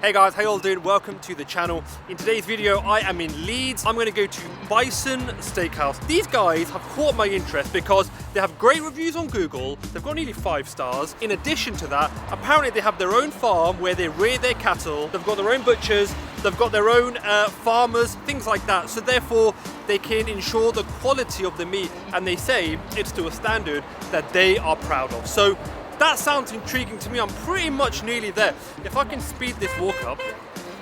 Hey guys, how you all doing? Welcome to the channel. In today's video, I am in Leeds. I'm going to go to Bison Steakhouse. These guys have caught my interest because they have great reviews on Google. They've got nearly 5 stars. In addition to that, apparently they have their own farm where they rear their cattle. They've got their own butchers. They've got their own farmers, things like that. So therefore, they can ensure the quality of the meat, and they say it's to a standard that they are proud of. So that sounds intriguing to me. I'm pretty much nearly there. If I can speed this walk up,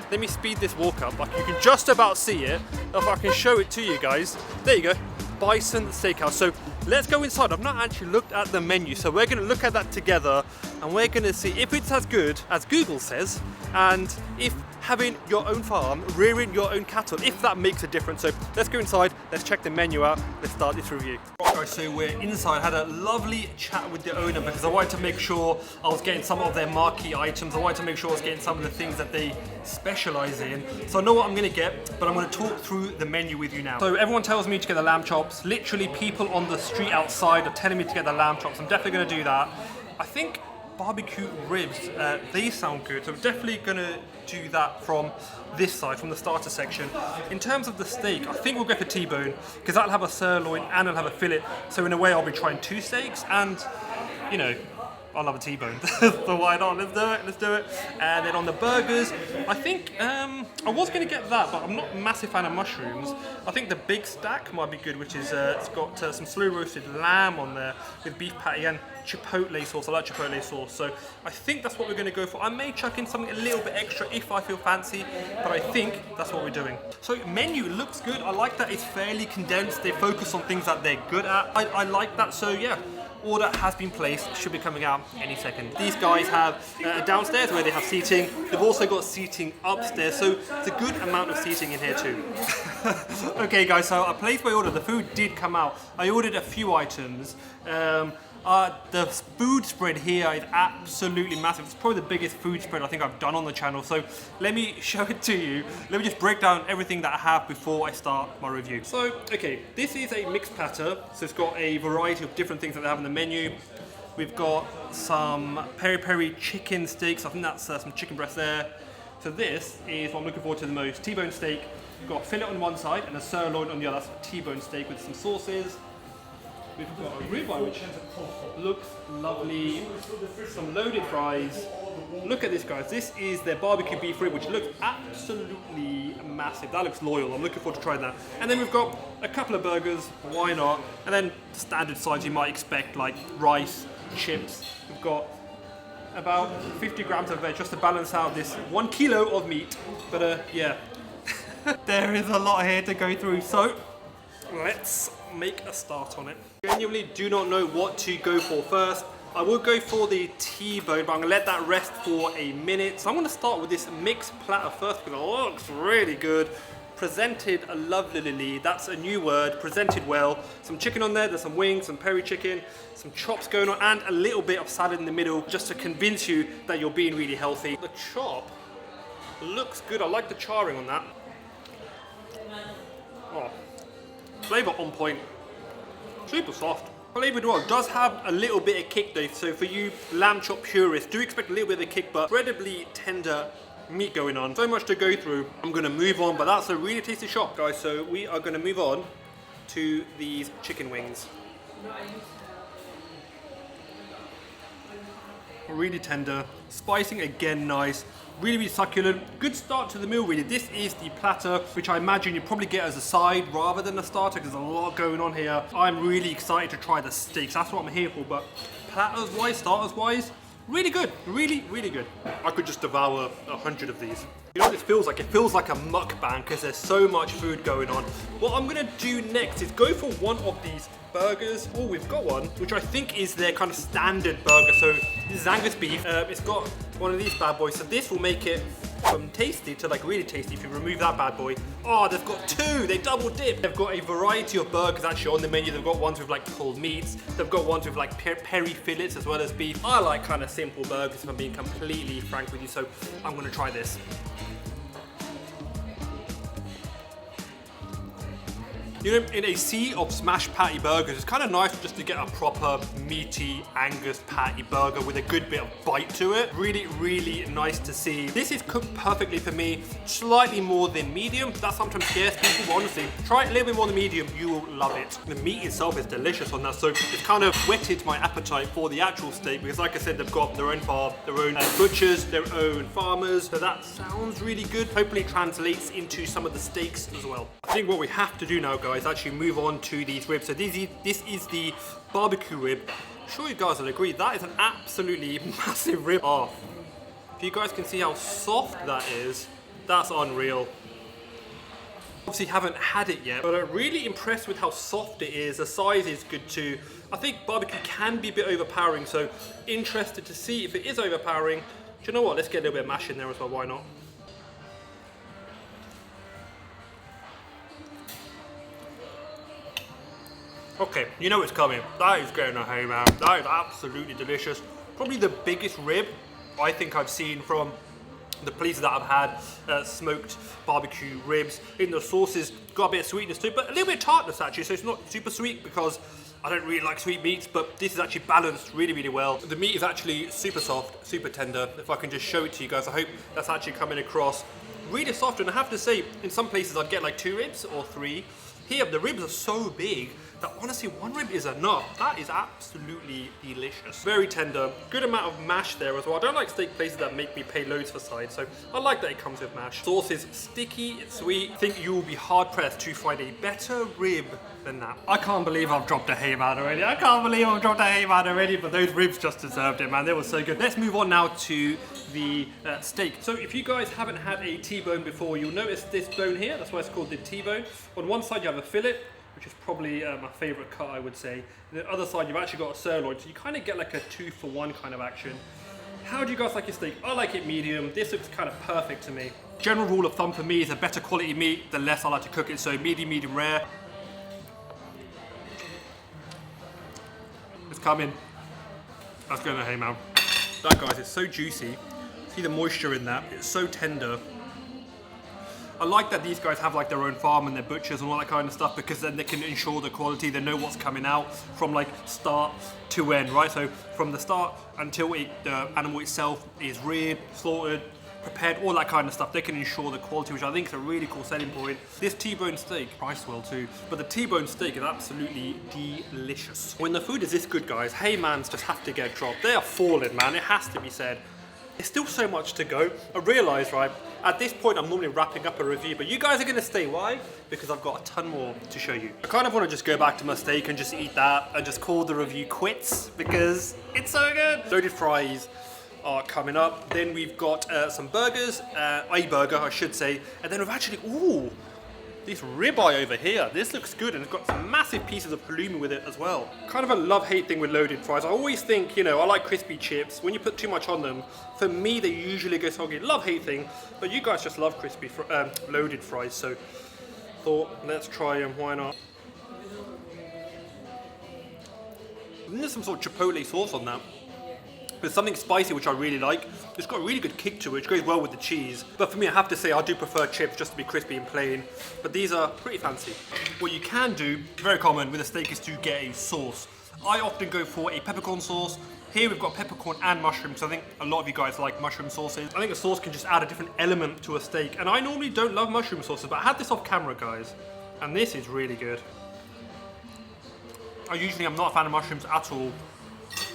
let me speed this walk up. Like, you can just about see it. If I can show it to you guys. There you go, Bison Steakhouse. So let's go inside. I've not actually looked at the menu, so we're gonna look at that together and we're gonna see if it's as good as Google says, and if having your own farm, rearing your own cattle, if that makes a difference. So let's go inside, let's check the menu out, let's start this review. Right guys, so we're inside. I had a lovely chat with the owner because I wanted to make sure I was getting some of their marquee items. I wanted to make sure I was getting some of the things that they specialize in. So I know what I'm gonna get, but I'm gonna talk through the menu with you now. So everyone tells me to get the lamb chops. Literally people on the street outside are telling me to get the lamb chops. I'm definitely gonna do that. I think barbecue ribs, they sound good, so I'm definitely gonna do that from this side, from the starter section. In terms of the steak, I think we'll go for T-bone because that'll have a sirloin and it'll have a fillet, so in a way I'll be trying 2 steaks, and you know, I love a T-bone, so why not? Let's do it. And then on the burgers, I think I was going to get that, but I'm not a massive fan of mushrooms. I think the big stack might be good, which is it's got some slow roasted lamb on there with beef patty and chipotle sauce. I like chipotle sauce, so I think that's what we're going to go for. I may chuck in something a little bit extra if I feel fancy, but I think that's what we're doing. So menu looks good. I like that it's fairly condensed. They focus on things that they're good at. I like that, so yeah. Order has been placed, should be coming out any second. These guys have downstairs where they have seating. They've also got seating upstairs, so it's a good amount of seating in here too. Okay guys, so I placed my order. The food did come out. I ordered a few items. The food spread here is absolutely massive. It's probably the biggest food spread I think I've done on the channel. So let me show it to you. Let me just break down everything that I have before I start my review. So, okay, this is a mixed platter. So it's got a variety of different things that they have in the menu. We've got some peri-peri chicken steaks. I think that's some chicken breast there. So this is what I'm looking forward to the most. T-bone steak. We've got a fillet on one side and a sirloin on the other. That's T-bone steak with some sauces. We've got a ribeye, which looks lovely, some loaded fries. Look at this, guys. This is their barbecue beef rib, which looks absolutely massive. That looks loyal. I'm looking forward to trying that. And then we've got a couple of burgers, why not? And then standard sides you might expect, like rice, chips. We've got about 50 grams of veg just to balance out this 1 kilo of meat. But yeah, there is a lot here to go through. So let's make a start on it. Genuinely do not know what to go for first. I will go for the T-bone, but I'm gonna let that rest for a minute. So I'm gonna start with this mixed platter first because it looks really good. Presented lovely, that's a new word, presented well. Some chicken on there, there's some wings, some peri chicken, some chops going on, and a little bit of salad in the middle just to convince you that you're being really healthy. The chop looks good. I like the charring on that. Oh. Flavour on point, super soft. Flavoured well, does have a little bit of kick though, so for you lamb chop purists, do expect a little bit of a kick, but incredibly tender meat going on. So much to go through. I'm going to move on, but that's a really tasty shop, guys. So we are going to move on to these chicken wings. Really tender, spicing again nice. Really succulent. Good start to the meal really. This is the platter, which I imagine you probably get as a side rather than a starter because there's a lot going on here. I'm really excited to try the steaks. That's what I'm here for, but platters wise, starters wise, really good. Really good. I could just devour 100 of these. You know what this feels like? It feels like a mukbang because there's so much food going on. What I'm gonna do next is go for one of these burgers. Oh, we've got one, which I think is their kind of standard burger. So this is Angus beef. It's got one of these bad boys. So this will make it from tasty to like really tasty if you remove that bad boy. Oh, they've got 2, they double dip. They've got a variety of burgers actually on the menu. They've got ones with like pulled meats. They've got ones with like peri fillets as well as beef. I like kind of simple burgers if I'm being completely frank with you. So I'm gonna try this. You know, in a sea of smashed patty burgers, it's kind of nice just to get a proper meaty Angus patty burger with a good bit of bite to it. Really, really nice to see. This is cooked perfectly for me, slightly more than medium. That sometimes scares people, but honestly, try it a little bit more than medium, you will love it. The meat itself is delicious on that, so it's kind of whetted my appetite for the actual steak, because like I said, they've got their own farm, their own butchers, their own farmers, so that sounds really good. Hopefully translates into some of the steaks as well. I think what we have to do now, guys, actually move on to these ribs. So this is the barbecue rib. I'm sure you guys will agree, that is an absolutely massive rib. Oh, if you guys can see how soft that is, that's unreal. Obviously haven't had it yet, but I'm really impressed with how soft it is. The size is good too. I think barbecue can be a bit overpowering, so interested to see if it is overpowering. Do you know what? Let's get a little bit of mash in there as well, why not? Okay, you know it's coming. That is going to home, man. That is absolutely delicious. Probably the biggest rib I think I've seen from the places that I've had smoked barbecue ribs. In the sauces, got a bit of sweetness too, but a little bit of tartness actually, so it's not super sweet because I don't really like sweet meats, but this is actually balanced really, really well. The meat is actually super soft, super tender. If I can just show it to you guys, I hope that's actually coming across really soft. And I have to say, in some places I'd get like 2 ribs or 3. Here, the ribs are so big that honestly 1 rib is enough. That is absolutely delicious. Very tender, good amount of mash there as well. I don't like steak places that make me pay loads for sides, so I like that it comes with mash. Sauce is sticky, it's sweet. I think you will be hard pressed to find a better rib than that. I can't believe I've dropped a hayman already. I can't believe I've dropped a hayman already, but those ribs just deserved it, man. They were so good. Let's move on now to the steak. So if you guys haven't had a T-bone before, you'll notice this bone here. That's why it's called the T-bone. On one side you have a fillet, which is probably my favorite cut, I would say. And the other side you've actually got a sirloin, so you kind of get like a 2-for-1 kind of action. How do you guys like your steak? I like it medium. This looks kind of perfect to me. General rule of thumb for me is the better quality meat, the less I like to cook it. So medium rare. It's coming. That's going to hay, man. That, guys, is so juicy. See the moisture in that. It's so tender. I like that these guys have like their own farm and their butchers and all that kind of stuff, because then they can ensure the quality. They know what's coming out from like start to end, right? So from the start until the animal itself is reared, slaughtered, prepared, all that kind of stuff, they can ensure the quality, which I think is a really cool selling point. This T-bone steak, priced well too, but the T-bone steak is absolutely delicious. When the food is this good, guys, haymans just have to get dropped. They are falling, man, it has to be said. There's still so much to go. I realise, right, at this point I'm normally wrapping up a review, but you guys are going to stay. Why? Because I've got a ton more to show you. I kind of want to just go back to my steak and just eat that and just call the review quits because it's so good. Loaded fries are coming up. Then we've got some burgers, a burger I should say, and then we've actually, ooh, this ribeye over here. This looks good, and it's got some massive pieces of halloumi with it as well. Kind of a love-hate thing with loaded fries. I always think, you know, I like crispy chips. When you put too much on them, for me, they usually go soggy. Love-hate thing, but you guys just love crispy, loaded fries, so thought, let's try them, why not? And there's some sort of chipotle sauce on that. There's something spicy which I really like. It's got a really good kick to it, which goes well with the cheese. But for me, I have to say, I do prefer chips just to be crispy and plain. But these are pretty fancy. What you can do, very common with a steak, is to get a sauce. I often go for a peppercorn sauce. Here we've got peppercorn and mushrooms, so I think a lot of you guys like mushroom sauces. I think a sauce can just add a different element to a steak. And I normally don't love mushroom sauces, but I had this off camera, guys. And this is really good. I usually am not a fan of mushrooms at all.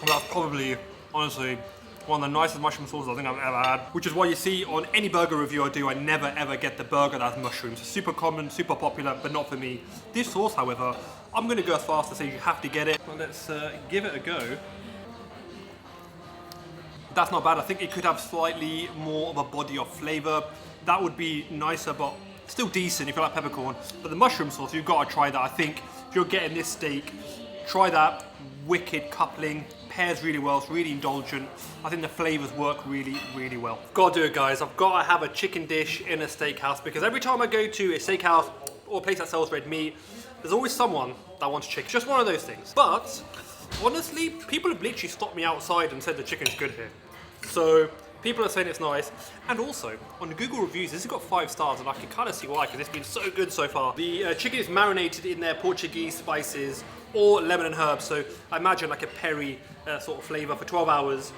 And that's probably, honestly, one of the nicest mushroom sauces I think I've ever had. Which is why you see on any burger review I do, I never ever get the burger that has mushrooms. Super common, super popular, but not for me. This sauce, however, I'm going to go as far as to say you have to get it. Well, let's give it a go. That's not bad. I think it could have slightly more of a body of flavour. That would be nicer, but still decent if you like peppercorn. But the mushroom sauce, you've got to try that. I think if you're getting this steak, try that. Wicked coupling. Pairs really well, it's really indulgent. I think the flavours work really, really well. Gotta do it, guys. I've got to have a chicken dish in a steakhouse, because every time I go to a steakhouse or a place that sells red meat, there's always someone that wants chicken. It's just one of those things. But honestly, people have literally stopped me outside and said the chicken's good here. So People are saying it's nice, and also on Google reviews, this has got 5 stars, and I can kind of see why, because it's been so good so far. The chicken is marinated in their Portuguese spices or lemon and herbs, so I imagine like a peri sort of flavour for 12 hours.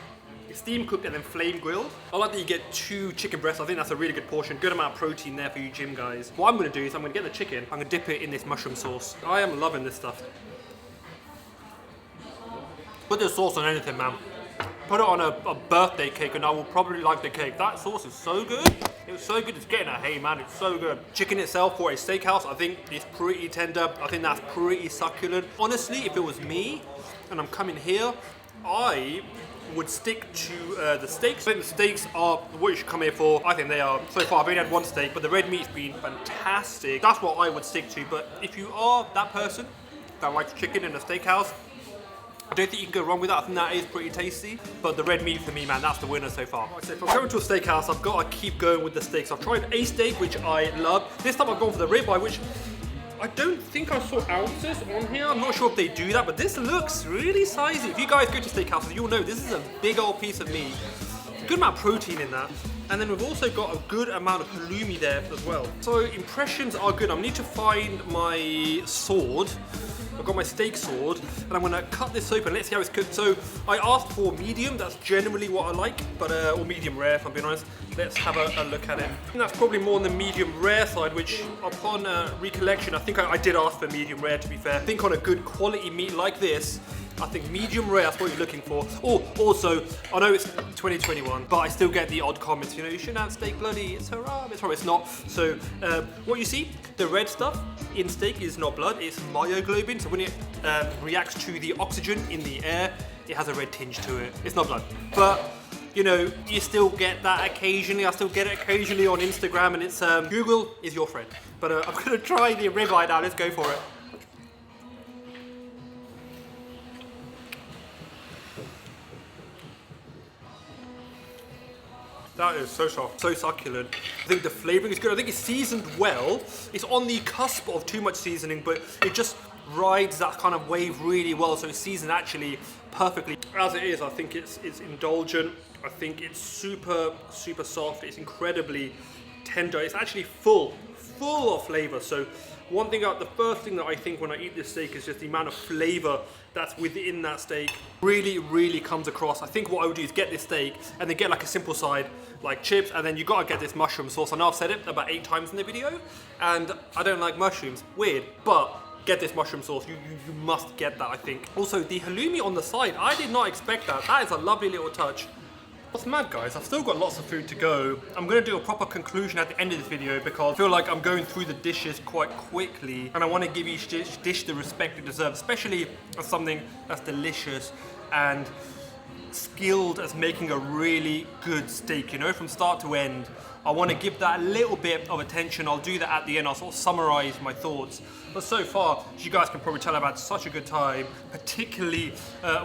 It's steam cooked and then flame grilled. I like that you get 2 chicken breasts. I think that's a really good portion. Good amount of protein there for you gym guys. What I'm going to do is I'm going to get the chicken, I'm going to dip it in this mushroom sauce. I am loving this stuff. Put this sauce on anything, man. Put it on a birthday cake and I will probably like the cake. That sauce is so good. It was so good, it's getting a hey man, it's so good. Chicken itself for a steakhouse, I think it's pretty tender. I think that's pretty succulent. Honestly, if it was me and I'm coming here, I would stick to the steaks. I think the steaks are what you should come here for. I think they are. So far I've only had 1 steak, but the red meat's been fantastic. That's what I would stick to. But if you are that person that likes chicken in a steakhouse, I don't think you can go wrong with that. I think that is pretty tasty. But the red meat for me, man, that's the winner so far. Like I said, if I'm going to a steakhouse, I've got to keep going with the steaks. I've tried a steak, which I love. This time I've gone for the ribeye, which I don't think I saw ounces on here. I'm not sure if they do that, but this looks really sizey. If you guys go to steakhouses, you'll know this is a big old piece of meat. Good amount of protein in that. And then we've also got a good amount of halloumi there as well. So impressions are good. I need to find my sword. I've got my steak sword, and I'm gonna cut this open. Let's see how it's cooked. So I asked for medium. That's generally what I like, but or medium rare, if I'm being honest. Let's have a look at it. I think that's probably more on the medium rare side, which upon recollection, I think I did ask for medium rare, to be fair. I think on a good quality meat like this, I think medium rare, that's what you're looking for. Oh, also, I know it's 2021, but I still get the odd comments, you know, you shouldn't have steak bloody, it's haram, it's haram, it's not. So, what you see, the red stuff in steak is not blood, it's myoglobin. So when it reacts to the oxygen in the air, it has a red tinge to it. It's not blood. But, you know, you still get that occasionally. I still get it occasionally on Instagram, and it's, Google is your friend. But I'm gonna try the ribeye now, let's go for it. That is so soft, so succulent. I think the flavouring is good. I think it's seasoned well. It's on the cusp of too much seasoning, but it just rides that kind of wave really well. So it's seasoned actually perfectly. As it is, I think it's indulgent. I think it's super, super soft. It's incredibly tender. It's actually full of flavour. So one thing, the first thing that I think when I eat this steak is just the amount of flavour that's within that steak really comes across. I think what I would do is get this steak and then get like a simple side, like chips, and then you gotta get this mushroom sauce. I know I've said it about 8 times in the video, and I don't like mushrooms, weird, but get this mushroom sauce, you must get that, I think. Also, the halloumi on the side, I did not expect that. That is a lovely little touch. What's mad, guys, I've still got lots of food to go. I'm gonna do a proper conclusion at the end of this video because I feel like I'm going through the dishes quite quickly, and I wanna give each dish the respect it deserves, especially as something that's delicious and skilled as making a really good steak, you know, from start to end. I want to give that a little bit of attention. I'll do that at the end. I'll sort of summarize my thoughts. But so far, as you guys can probably tell, I've had such a good time, particularly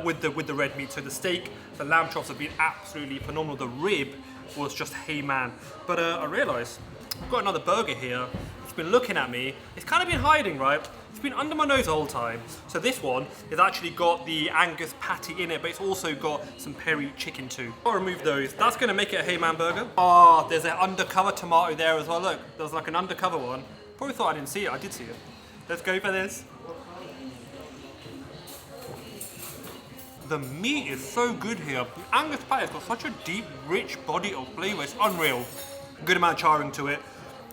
with the red meat. So the steak, the lamb chops have been absolutely phenomenal. The rib was just hey man. But I realized I've got another burger here. It's been looking at me. It's kind of been hiding, right? It's been under my nose the whole time. So this one has actually got the Angus patty in it, but it's also got some peri chicken too. I'll remove those. That's gonna make it a hey man burger. Oh, there's an undercover tomato there as well. Look, there's like an undercover one. Probably thought I didn't see it, I did see it. Let's go for this. The meat is so good here. The Angus patty's got such a deep, rich body of flavour. It's unreal. Good amount of charring to it.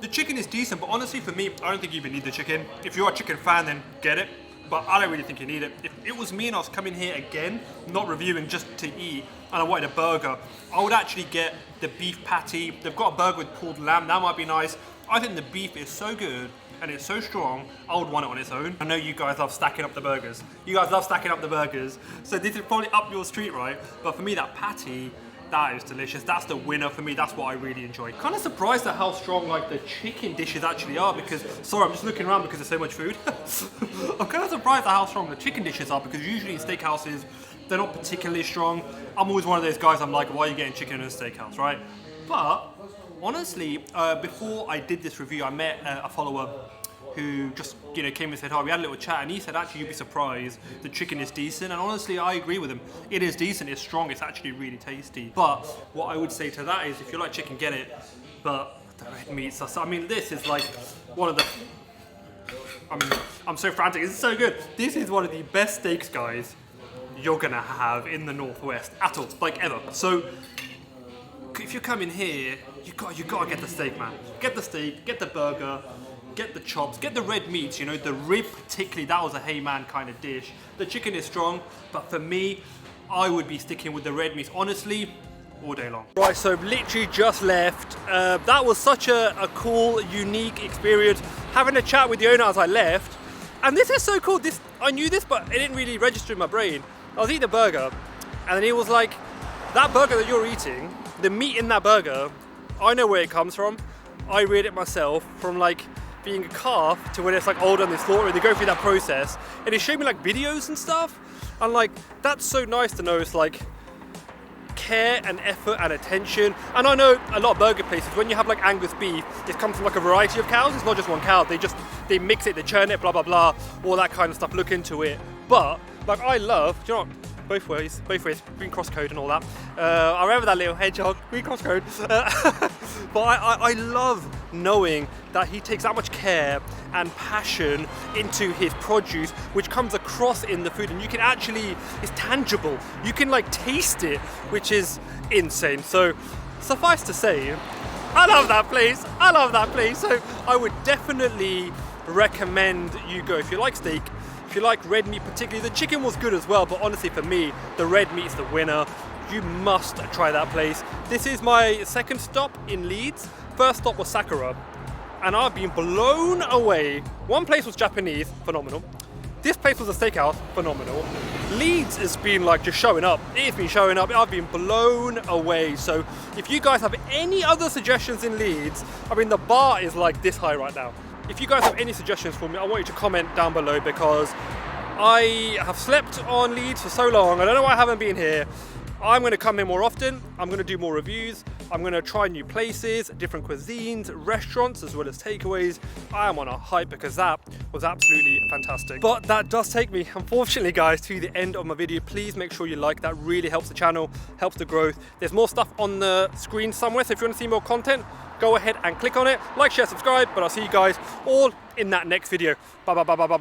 The chicken is decent, but honestly for me, I don't think you even need the chicken. If you're a chicken fan, then get it. But I don't really think you need it. If it was me and I was coming here again, not reviewing, just to eat, and I wanted a burger, I would actually get the beef patty. They've got a burger with pulled lamb, that might be nice. I think the beef is so good and it's so strong, I would want it on its own. I know you guys love stacking up the burgers. You guys love stacking up the burgers. So this is probably up your street, right? But for me, that patty, that is delicious. That's the winner for me. That's what I really enjoy. Kind of surprised at how strong like the chicken dishes actually are because, sorry, I'm just looking around because there's so much food. I'm kind of surprised at how strong the chicken dishes are because usually in steakhouses, they're not particularly strong. I'm always one of those guys, I'm like, why are you getting chicken in a steakhouse, right? But honestly, before I did this review, I met a follower who just came and said hi. We had a little chat, and he said actually you'd be surprised, the chicken is decent, and honestly I agree with him. It is decent, it's strong, it's actually really tasty. But what I would say to that is, if you like chicken, get it. But the red meats are I mean, this is like one of the, I mean, I'm so frantic, it's so good. This is one of the best steaks, guys, you're gonna have in the Northwest at all, like ever. So if you're coming here, you gotta get the steak, man. Get the steak, get the burger, get the chops, get the red meats, the rib particularly, that was a hey man kind of dish. The chicken is strong, but for me, I would be sticking with the red meats, honestly, all day long. Right, so literally just left. That was such a cool, unique experience, having a chat with the owner as I left. And this is so cool, I knew this, but it didn't really register in my brain. I was eating a burger, and then he was like, that burger that you're eating, the meat in that burger, I know where it comes from. I reared it myself from like being a calf to when it's like older and they slaughter it, they go through that process. And he showed me like videos and stuff. And like, that's so nice to know. It's like care and effort and attention. And I know a lot of burger places, when you have like Angus beef, it comes from like a variety of cows. It's not just one cow. They mix it, they churn it, blah, blah, blah, all that kind of stuff. Look into it. But like, I love, do you know what? Both ways, green cross code and all that. I remember that little hedgehog, green cross code. But I love knowing that he takes that much care and passion into his produce, which comes across in the food, and you can actually, it's tangible. You can like taste it, which is insane. So suffice to say, I love that place. I love that place. So I would definitely recommend you go if you like steak. If you like red meat particularly, the chicken was good as well, but honestly for me, the red meat's the winner. You must try that place. This is my second stop in Leeds. First stop was Sakura, and I've been blown away. One place was Japanese, phenomenal. This place was a steakhouse, phenomenal. Leeds has been like just showing up. It's been showing up. I've been blown away. So if you guys have any other suggestions in Leeds, I mean, the bar is like this high right now. If you guys have any suggestions for me, I want you to comment down below, because I have slept on Leeds for so long. I don't know why I haven't been here. I'm going to come here more often. I'm going to do more reviews. I'm going to try new places, different cuisines, restaurants, as well as takeaways. I am on a hype because that was absolutely fantastic. But that does take me, unfortunately, guys, to the end of my video. Please make sure you like. That really helps the channel, helps the growth. There's more stuff on the screen somewhere, so if you want to see more content, go ahead and click on it. Like, share, subscribe, but I'll see you guys all in that next video. Bye, bye, bye, bye, bye.